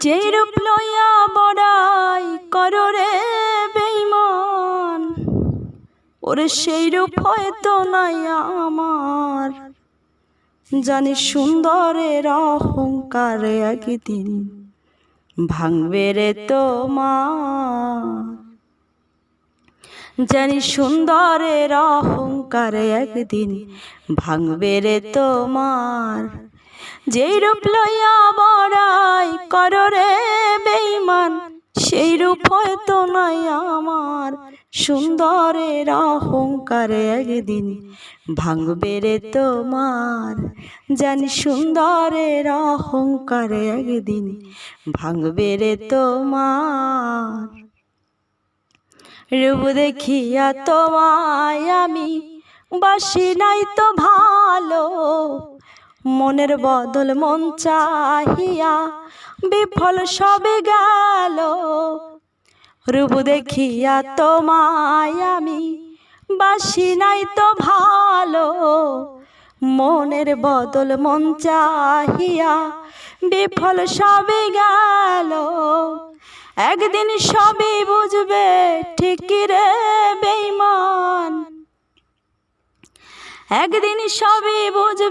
যেই রূপ লইয়া বড়াই করো রে বেঈমান, ওরে সেই রূপ হয়তো নাই আমার। জানি সুন্দরের অহংকার একদিন ভাঙবে রে তোমার। জানি সুন্দরের অহংকার একদিন ভাঙবে রে তোমার। যেই রূপ লইয়া বড়াই করো রে বেঈমান, সেই রূপ হয়তো নাই আমার। সুন্দরের অহংকার একদিন ভাঙবে রে তোমার। জানি সুন্দরের অহংকার একদিন ভাঙবে রে তোমার। রূপ দেখিয়া তোমায় আমি বাসি নাই তো ভালো, মনের বদল মন চাহিয়া বিফল সবে গেল। রূপ দেখিয়া তোমায় আমি বাসি নাই তো ভালো, মনের বদল মন চাহিয়া বিফল সবে গেল। একদিন সবই বুঝবে ঠিক রে বেঈমান, একদিন সবই বুঝবে।